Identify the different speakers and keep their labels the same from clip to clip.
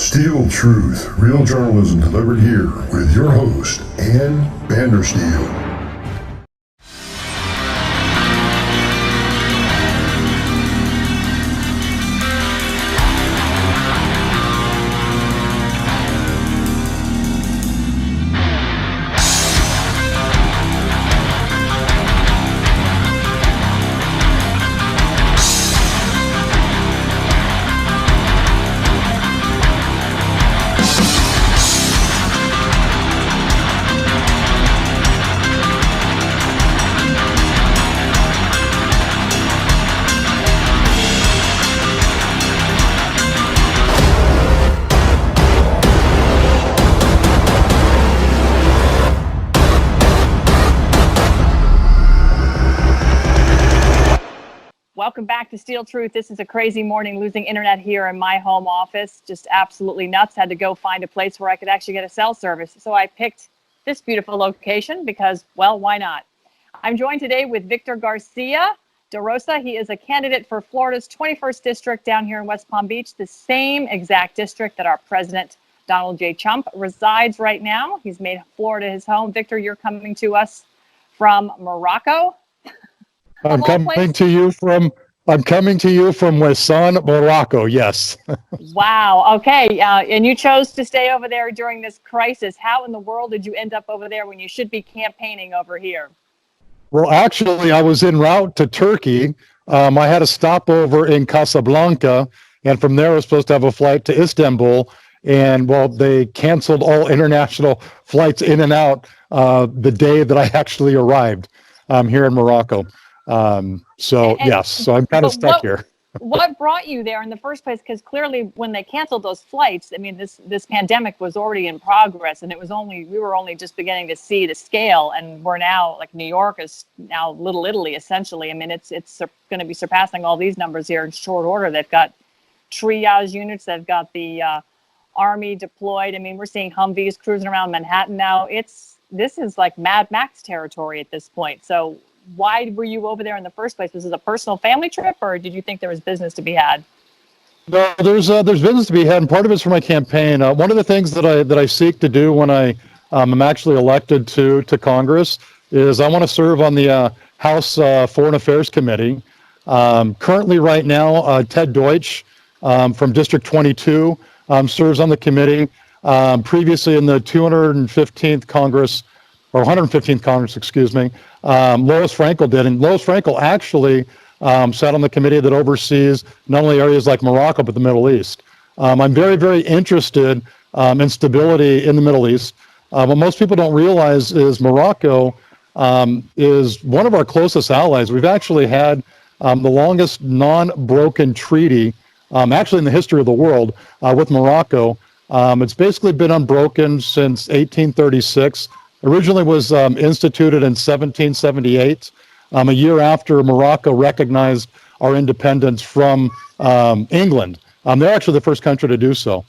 Speaker 1: Steel Truth, real journalism delivered here with your host, Ann Vandersteel.
Speaker 2: Welcome back to Steel Truth. This is a crazy morning, losing internet here in my home office. Just absolutely nuts. Had to go find a place where I could actually get a cell service. So I picked this beautiful location because, well, why not? I'm joined today with Victor Garcia de Rosa. He is a candidate for Florida's 21st district down here in West Palm Beach, the same exact district that our president, Donald J. Trump, resides right now. He's made Florida his home. Victor, you're coming to us from Morocco.
Speaker 3: I'm coming to you from Wesson, Morocco. Yes.
Speaker 2: Wow. Okay. And you chose to stay over there during this crisis. How in the world did you end up over there when you should be campaigning over here?
Speaker 3: Well, actually, I was en route to Turkey. I had a stopover in Casablanca, and from there I was supposed to have a flight to Istanbul. And well, they canceled all international flights in and out the day that I actually arrived here in Morocco. So I'm kind of stuck here.
Speaker 2: What brought you there in the first place? Because clearly when they canceled those flights, I mean, this pandemic was already in progress, and we were only just beginning to see the scale, and we're now, like, New York is now Little Italy, essentially. I mean, it's going to be surpassing all these numbers here in short order. They've got triage units, they've got the army deployed. I mean, we're seeing Humvees cruising around Manhattan now. This is like Mad Max territory at this point. So why were you over there in the first place? Was this a personal family trip, or did you think there was business to be had?
Speaker 3: No, there's business to be had, and part of it's for my campaign. One of the things that I seek to do when I am actually elected to Congress is I want to serve on the House Foreign Affairs Committee. Currently, right now, Ted Deutsch from District 22 serves on the committee. Previously, in the 215th Congress, or 115th Congress, excuse me, Lois Frankel did. And Lois Frankel actually sat on the committee that oversees not only areas like Morocco, but the Middle East. I'm very, very interested in stability in the Middle East. What most people don't realize is Morocco is one of our closest allies. We've actually had the longest non-broken treaty, actually in the history of the world, with Morocco. It's basically been unbroken since 1836. Originally was instituted in 1778, a year after Morocco recognized our independence from England. They're actually the first country to do so.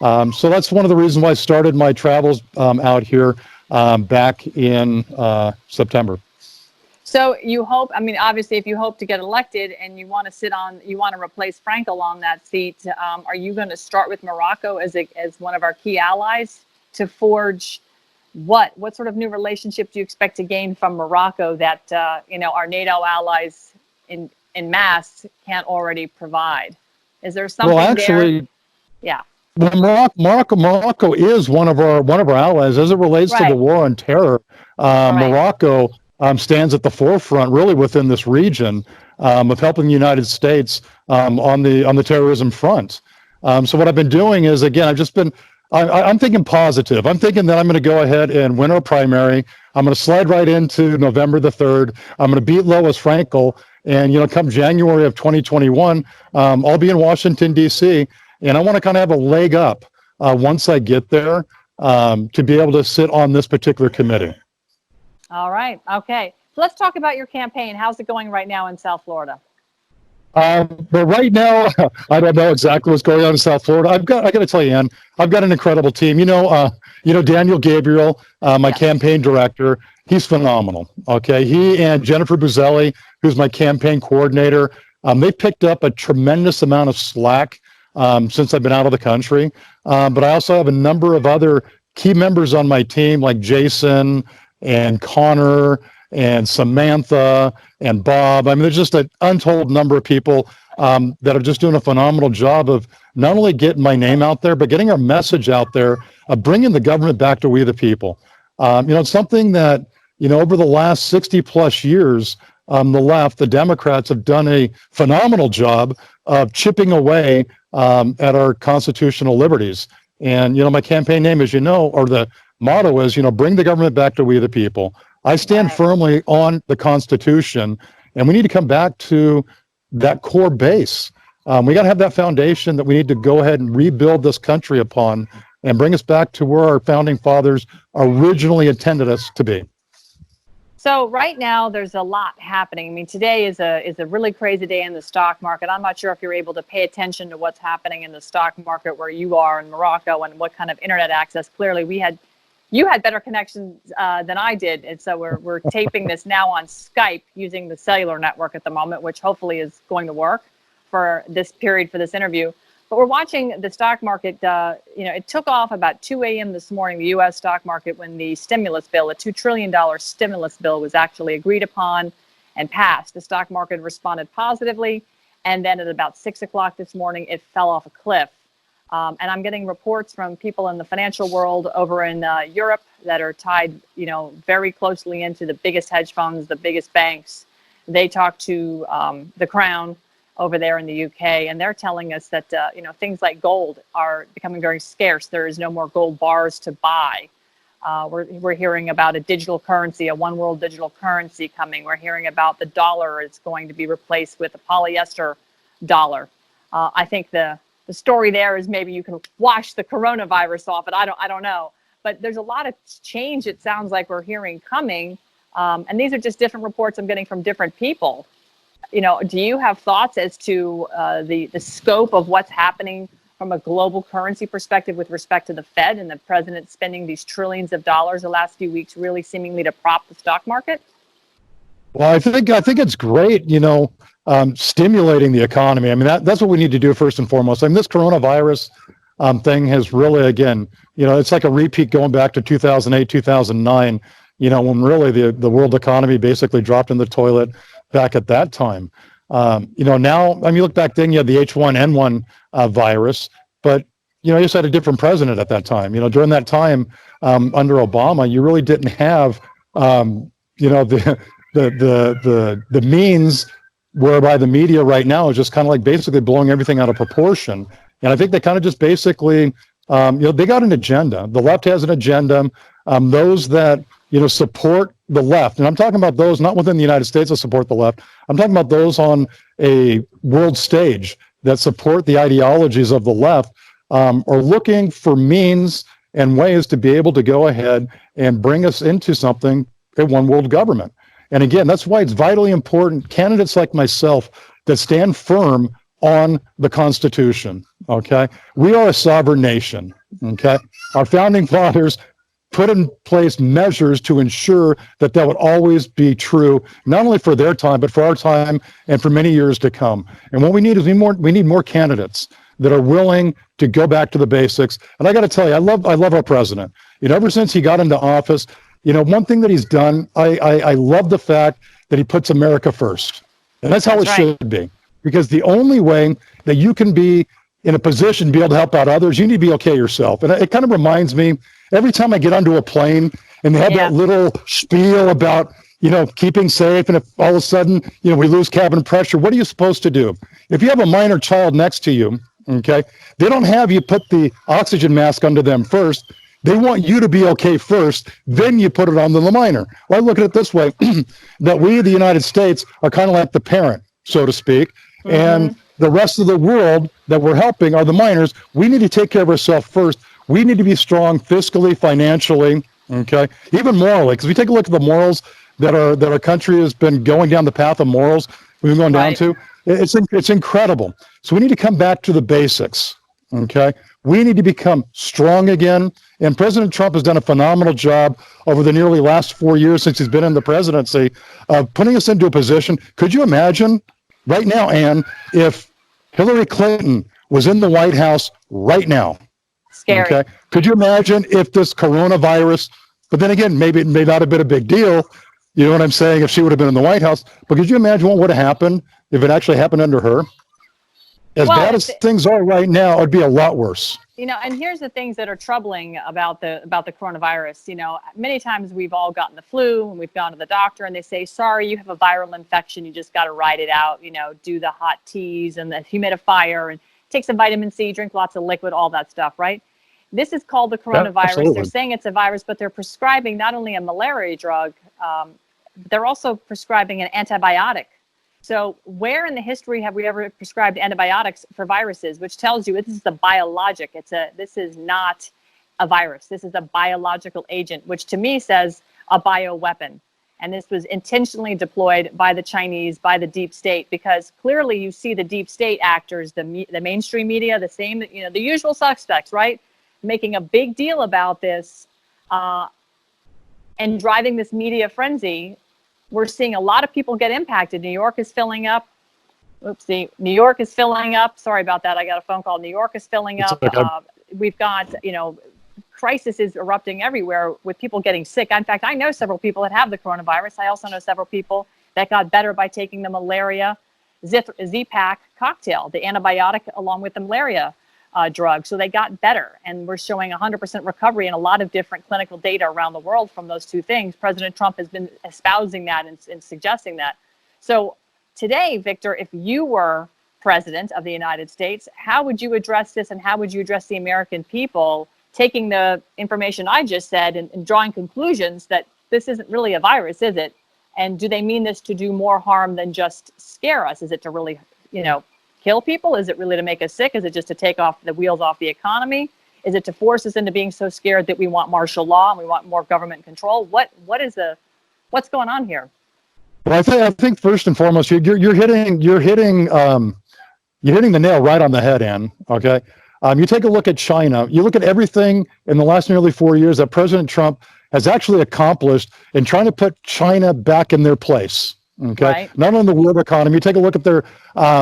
Speaker 3: So that's one of the reasons why I started my travels out here back in September.
Speaker 2: So you hope, I mean, obviously, if you hope to get elected and you want to replace Frankel on that seat, are you going to start with Morocco as one of our key allies to forge what sort of new relationship do you expect to gain from Morocco that our NATO allies in mass can't already provide? Is there something there? Yeah.
Speaker 3: Well, Morocco is one of our allies as it relates to the war on terror. Morocco stands at the forefront, really, within this region of helping the United States on the terrorism front. So what I've been doing is, again, I'm thinking positive. I'm thinking that I'm going to go ahead and win our primary. I'm going to slide right into November the 3rd. I'm going to beat Lois Frankel. And, come January of 2021, I'll be in Washington, D.C. And I want to kind of have a leg up once I get there to be able to sit on this particular committee.
Speaker 2: All right. Okay. So let's talk about your campaign. How's it going right now in South Florida?
Speaker 3: But right now, I don't know exactly what's going on in South Florida. I got to tell you, Ann, I've got an incredible team. Daniel Gabriel, my campaign director, he's phenomenal. Okay. He and Jennifer Buzelli, who's my campaign coordinator, they picked up a tremendous amount of slack since I've been out of the country. But I also have a number of other key members on my team, like Jason and Connor and Samantha and Bob. I mean, there's just an untold number of people that are just doing a phenomenal job of not only getting my name out there, but getting our message out there of bringing the government back to we the people. It's something that, over the last 60 plus years, the left, the Democrats have done a phenomenal job of chipping away at our constitutional liberties. And, my campaign name, as you know, or the motto is, bring the government back to we the people. I stand firmly on the Constitution, and we need to come back to that core base. We got to have that foundation that we need to go ahead and rebuild this country upon and bring us back to where our founding fathers originally intended us to be.
Speaker 2: So right now there's a lot happening. I mean, today is a really crazy day in the stock market. I'm not sure if you're able to pay attention to what's happening in the stock market where you are in Morocco and what kind of internet access. Clearly, you had better connections than I did, and so we're taping this now on Skype using the cellular network at the moment, which hopefully is going to work for this period for this interview. But we're watching the stock market. It took off about 2 a.m. this morning, the U.S. stock market, when the stimulus bill, a $2 trillion stimulus bill, was actually agreed upon and passed. The stock market responded positively, and then at about 6 o'clock this morning, it fell off a cliff. And I'm getting reports from people in the financial world over in Europe that are tied, very closely into the biggest hedge funds, the biggest banks. They talk to the Crown over there in the UK, and they're telling us that, things like gold are becoming very scarce. There is no more gold bars to buy. We're hearing about a digital currency, a one world digital currency coming. We're hearing about the dollar is going to be replaced with a polyester dollar. I think the story there is maybe you can wash the coronavirus off, but I don't know. But there's a lot of change, it sounds like we're hearing coming. And these are just different reports I'm getting from different people. Do you have thoughts as to the scope of what's happening from a global currency perspective with respect to the Fed and the president spending these trillions of dollars the last few weeks, really seemingly to prop the stock market?
Speaker 3: Well, I think it's great, stimulating the economy. I mean, that's what we need to do first and foremost. I mean, this coronavirus thing has really, again, it's like a repeat going back to 2008, 2009, when really the world economy basically dropped in the toilet back at that time. Now, I mean, you look back then, you had the H1N1 virus, but, you just had a different president at that time. During that time, under Obama, you really didn't have, the means whereby the media right now is just kind of like basically blowing everything out of proportion. And I think they kind of just basically, they got an agenda. The left has an agenda. Those that, support the left, and I'm talking about those not within the United States that support the left. I'm talking about those on a world stage that support the ideologies of the left, are looking for means and ways to be able to go ahead and bring us into something, a one world government. And again, that's why it's vitally important, candidates like myself that stand firm on the Constitution, okay? We are a sovereign nation, okay? Our founding fathers put in place measures to ensure that would always be true, not only for their time, but for our time and for many years to come. And what we need is we need more candidates that are willing to go back to the basics. And I got to tell you, I love our president. Ever since he got into office, one thing that he's done, I love the fact that he puts America first. And that's how it should be. Because the only way that you can be in a position to be able to help out others, you need to be okay yourself. And it kind of reminds me, every time I get onto a plane and they have that little spiel about, keeping safe, and if all of a sudden, we lose cabin pressure, what are you supposed to do? If you have a minor child next to you, okay, they don't have you put the oxygen mask under them first. They want you to be okay first, then you put it on the minor. Well, I look at it this way, that we, the United States, are kind of like the parent, so to speak, and the rest of the world that we're helping are the minors. We need to take care of ourselves first. We need to be strong fiscally, financially, okay, even morally, because we take a look at the morals that our country has been going down the path of morals we've been going down to. It's incredible. So we need to come back to the basics, okay? We need to become strong again. And President Trump has done a phenomenal job over the nearly last 4 years since he's been in the presidency of putting us into a position. Could you imagine right now, Ann, if Hillary Clinton was in the White House right now.
Speaker 2: Scary.
Speaker 3: Okay. Could you imagine if this coronavirus, but then again, maybe it may not have been a big deal. You know what I'm saying? If she would have been in the White House, but could you imagine what would have happened if it actually happened under her? As bad as things are right now, it'd be a lot worse.
Speaker 2: You know, and here's the things that are troubling about the coronavirus. You know, many times we've all gotten the flu and we've gone to the doctor and they say, sorry, you have a viral infection. You just got to ride it out. You know, do the hot teas and the humidifier and take some vitamin C, drink lots of liquid, all that stuff, right? This is called the coronavirus.
Speaker 3: Yeah,
Speaker 2: they're saying it's a virus, but they're prescribing not only a malaria drug, they're also prescribing an antibiotic. So where in the history have we ever prescribed antibiotics for viruses, which tells you this is a biologic. This is not a virus. This is a biological agent, which to me says a bioweapon. And this was intentionally deployed by the Chinese, by the deep state, because clearly you see the deep state actors, the mainstream media, the same, you know, the usual suspects, right? Making a big deal about this and driving this media frenzy. We're seeing a lot of people get impacted. New York is filling up. Oopsie. New York is filling up. Sorry about that. I got a phone call. New York is filling up.
Speaker 3: Okay.
Speaker 2: We've got, you know, crisis is erupting everywhere with people getting sick. In fact, I know several people that have the coronavirus. I also know several people that got better by taking the malaria Z-Pack cocktail, the antibiotic along with the malaria drug. So they got better, and we're showing 100% recovery in a lot of different clinical data around the world from those two things. President Trump has been espousing that and suggesting that. So today, Victor, if you were president of the United States, how would you address this, and how would you address the American people taking the information I just said and drawing conclusions that this isn't really a virus, is it? And do they mean this to do more harm than just scare us? Is it to really, you know, kill people? Is it really to make us sick? Is it just to take off the wheels off the economy? Is it to force us into being so scared that we want martial law and we want more government control? What's going on here?
Speaker 3: Well, I think first and foremost, you're hitting the nail right on the head, Ann. Okay, you take a look at China. You look at everything in the last nearly 4 years that President Trump has actually accomplished in trying to put China back in their place. Okay, right. Not only the world economy. Take a look at their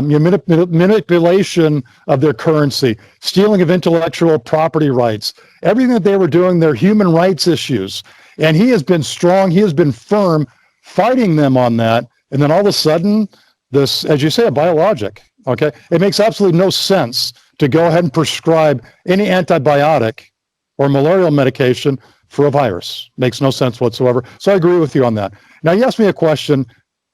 Speaker 3: manipulation of their currency, stealing of intellectual property rights, everything that they were doing, their human rights issues. And he has been strong. He has been firm, fighting them on that. And then all of a sudden, this, as you say, a biologic. Okay, it makes absolutely no sense to go ahead and prescribe any antibiotic or malarial medication for a virus. Makes no sense whatsoever. So I agree with you on that. Now, you asked me a question.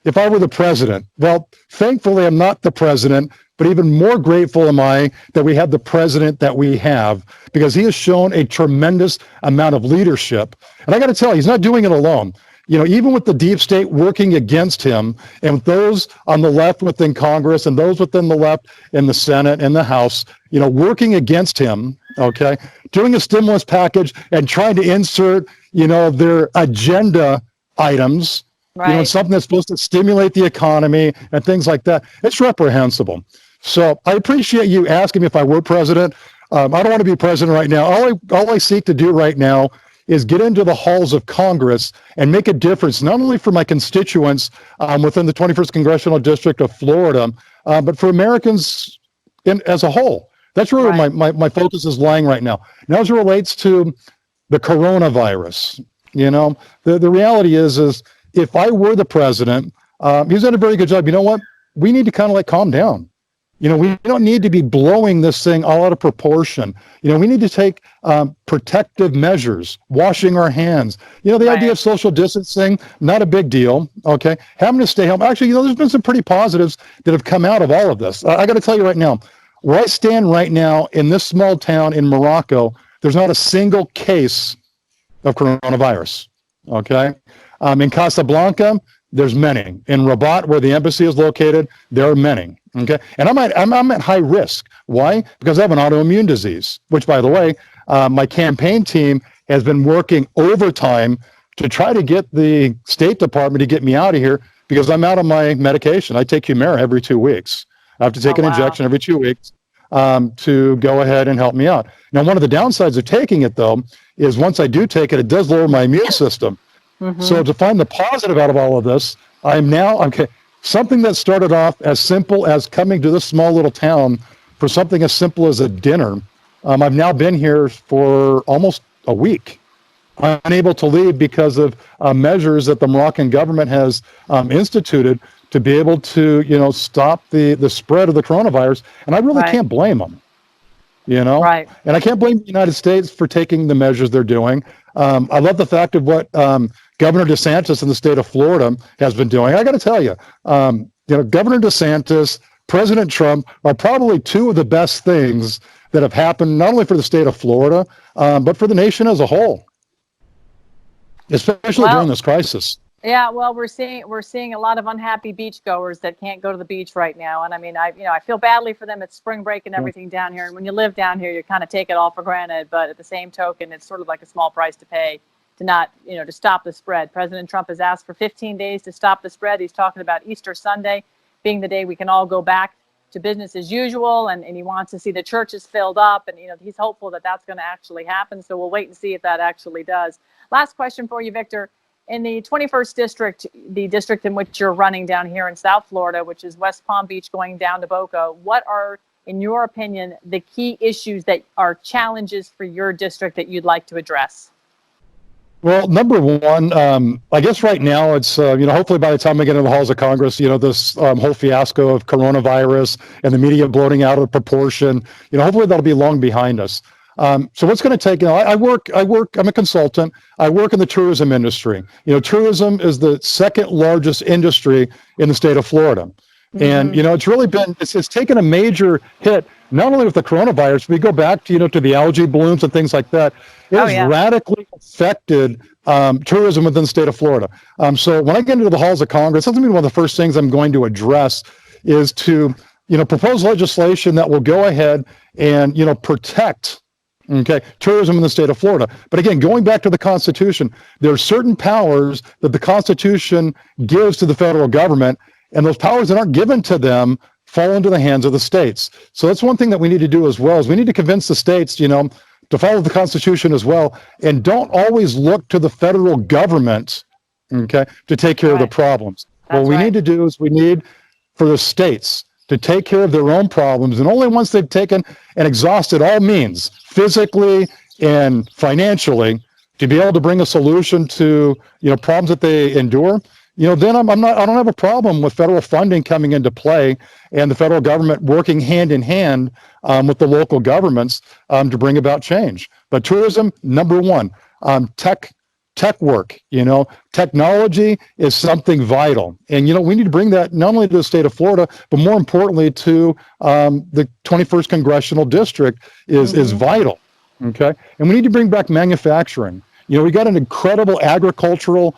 Speaker 3: If I were the president, well, thankfully I'm not the president, but even more grateful am I that we have the president that we have, because he has shown a tremendous amount of leadership. And I got to tell you, he's not doing it alone. You know, even with the deep state working against him, and with those on the left within Congress and those within the left in the Senate and the House, you know, working against him, okay, doing a stimulus package and trying to insert, you know, their agenda items, right, you know, something that's supposed to stimulate the economy and things like that. It's reprehensible. So I appreciate you asking me if I were president. I don't want to be president right now. All I seek to do right now is get into the halls of Congress and make a difference, not only for my constituents within the 21st Congressional District of Florida, but for Americans as a whole. That's where right, my focus is lying right now. Now, as it relates to the coronavirus, you know, the reality is if I were the president, he's done a very good job. You know what? We need to kind of like calm down. You know, we don't need to be blowing this thing all out of proportion. You know, we need to take protective measures, washing our hands. You know, the right, idea of social distancing, not a big deal. Okay. Having to stay home. Actually, you know, there's been some pretty positives that have come out of all of this. I got to tell you right now, where I stand right now in this small town in Morocco, there's not a single case of coronavirus. Okay. In Casablanca, there's many. In Rabat, where the embassy is located, there are many. Okay, and I'm at high risk. Why? Because I have an autoimmune disease, which, by the way, my campaign team has been working overtime to try to get the State Department to get me out of here, because I'm out of my medication. I take Humira every 2 weeks. I have to take an injection every 2 weeks to go ahead and help me out. Now, one of the downsides of taking it, though, is once I do take it, it does lower my immune system. Mm-hmm. So to find the positive out of all of this, I'm now, okay, something that started off as simple as coming to this small little town for something as simple as a dinner. I've now been here for almost a week, unable to leave because of measures that the Moroccan government has instituted to be able to, stop the spread of the coronavirus. And I really can't blame them,
Speaker 2: Right.
Speaker 3: And I can't blame the United States for taking the measures they're doing. I love the fact of what Governor DeSantis in the state of Florida has been doing. I got to tell you, Governor DeSantis, President Trump are probably two of the best things that have happened, not only for the state of Florida, but for the nation as a whole, especially during this crisis.
Speaker 2: Yeah, well, we're seeing a lot of unhappy beachgoers that can't go to the beach right now, and I mean, I feel badly for them. It's spring break and everything down here, and when you live down here, you kind of take it all for granted. But at the same token, it's sort of like a small price to pay to not, to stop the spread. President Trump has asked for 15 days to stop the spread. He's talking about Easter Sunday being the day we can all go back to business as usual, and he wants to see the churches filled up, and he's hopeful that that's going to actually happen. So we'll wait and see if that actually does. Last question for you, Victor. In the 21st district, the district in which you're running down here in South Florida, which is West Palm Beach going down to Boca, what are, in your opinion, the key issues that are challenges for your district that you'd like to address?
Speaker 3: Well, number one, I guess right now it's, hopefully by the time we get into the halls of Congress, this whole fiasco of coronavirus and the media bloating out of proportion, hopefully that'll be long behind us. So what's going to take, I'm a consultant. I work in the tourism industry. Tourism is the second largest industry in the state of Florida. Mm-hmm. And, it's really been, it's taken a major hit, not only with the coronavirus, but we go back to, to the algae blooms and things like that. It has radically affected tourism within the state of Florida. So when I get into the halls of Congress, that's going to be one of the first things I'm going to address is to, propose legislation that will go ahead and, protect tourism in the state of Florida. But again, going back to the Constitution, there are certain powers that the Constitution gives to the federal government, and those powers that aren't given to them fall into the hands of the states. So that's one thing that we need to do as well, is we need to convince the states, to follow the Constitution as well, and don't always look to the federal government, to take care of the problems. What we need to do is we need for the states to take care of their own problems, and only once they've taken and exhausted all means, physically and financially, to be able to bring a solution to problems that they endure, then I don't have a problem with federal funding coming into play and the federal government working hand in hand with the local governments to bring about change. But tourism, number one, tech work, technology is something vital. And, we need to bring that not only to the state of Florida, but more importantly to the 21st Congressional District is vital. Okay. And we need to bring back manufacturing. We got an incredible agricultural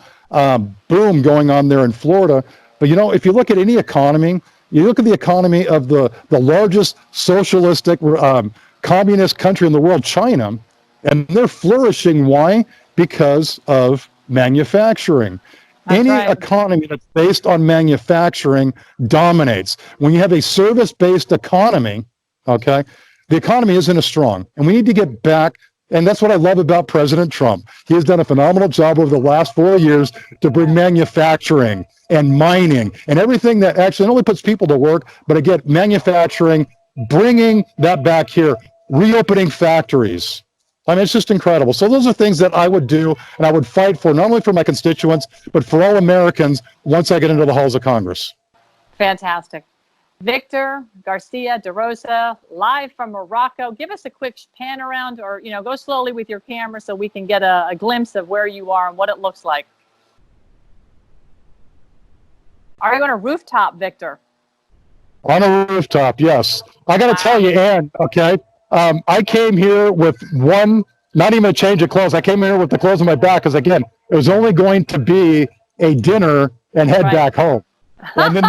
Speaker 3: boom going on there in Florida. But, if you look at any economy, you look at the economy of the largest socialistic communist country in the world, China, and they're flourishing. Why? Because of manufacturing. Any economy that's based on manufacturing dominates. When you have a service-based economy, the economy isn't as strong. And we need to get back, and that's what I love about President Trump. He has done a phenomenal job over the last 4 years to bring manufacturing and mining and everything that actually not only puts people to work, but again, manufacturing, bringing that back here, reopening factories. I mean, it's just incredible. So those are things that I would do and I would fight for, not only for my constituents, but for all Americans once I get into the halls of Congress.
Speaker 2: Fantastic. Victor Garcia de Rosa, live from Morocco. Give us a quick pan around, or, go slowly with your camera so we can get a glimpse of where you are and what it looks like. Are you on a rooftop, Victor?
Speaker 3: On a rooftop, yes. I got to tell you, Ann, I came here with not even a change of clothes. I came here with the clothes on my back because, again, it was only going to be a dinner and head back home. And then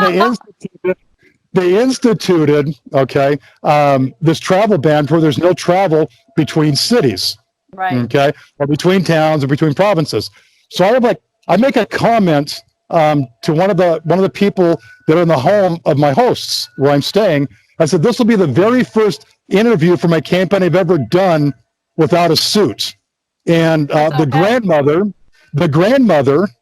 Speaker 3: they instituted this travel ban where there's no travel between cities, or between towns or between provinces. So I make a comment to one of the people that are in the home of my hosts where I'm staying. I said, this will be the very first interview for my campaign I've ever done without a suit. And the grandmother,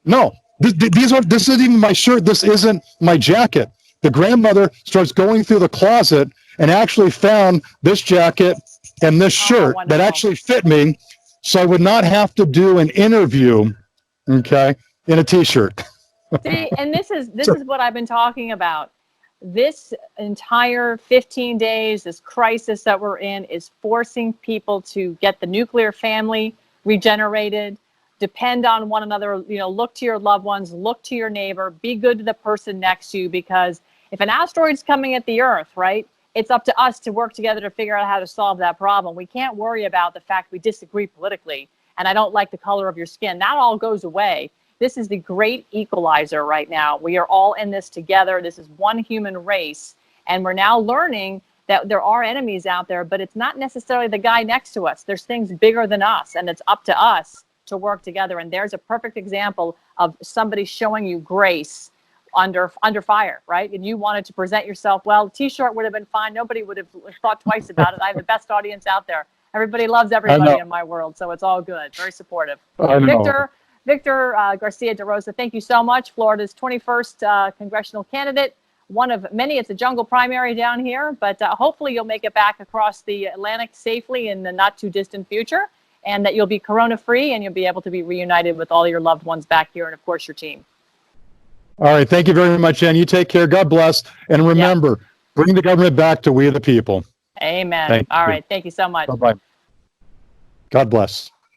Speaker 3: no, this isn't even my shirt. This isn't my jacket. The grandmother starts going through the closet and actually found this jacket and this shirt that
Speaker 2: wonderful.
Speaker 3: actually fit me, so I would not have to do an interview, okay, in a t-shirt.
Speaker 2: See, and this is what I've been talking about. This entire 15 days, this crisis that we're in, is forcing people to get the nuclear family regenerated, depend on one another, look to your loved ones, look to your neighbor, be good to the person next to you, because if an asteroid's coming at the Earth, right, it's up to us to work together to figure out how to solve that problem. We can't worry about the fact we disagree politically and I don't like the color of your skin. That all goes away. This is the great equalizer right now. We are all in this together. This is one human race. And we're now learning that there are enemies out there, but it's not necessarily the guy next to us. There's things bigger than us, and it's up to us to work together. And there's a perfect example of somebody showing you grace under fire, right? And you wanted to present yourself well. T-shirt would have been fine. Nobody would have thought twice about it. I have the best audience out there. Everybody loves everybody in my world, so it's all good. Very supportive. Victor Garcia de Rosa, thank you so much. Florida's 21st congressional candidate, one of many. It's a jungle primary down here, but hopefully you'll make it back across the Atlantic safely in the not too distant future, and that you'll be corona-free and you'll be able to be reunited with all your loved ones back here and, of course, your team.
Speaker 3: All right. Thank you very much, Ann. You take care. God bless. And remember, bring the government back to we the people.
Speaker 2: Amen. All right. Thank you so much.
Speaker 3: Bye-bye. God bless.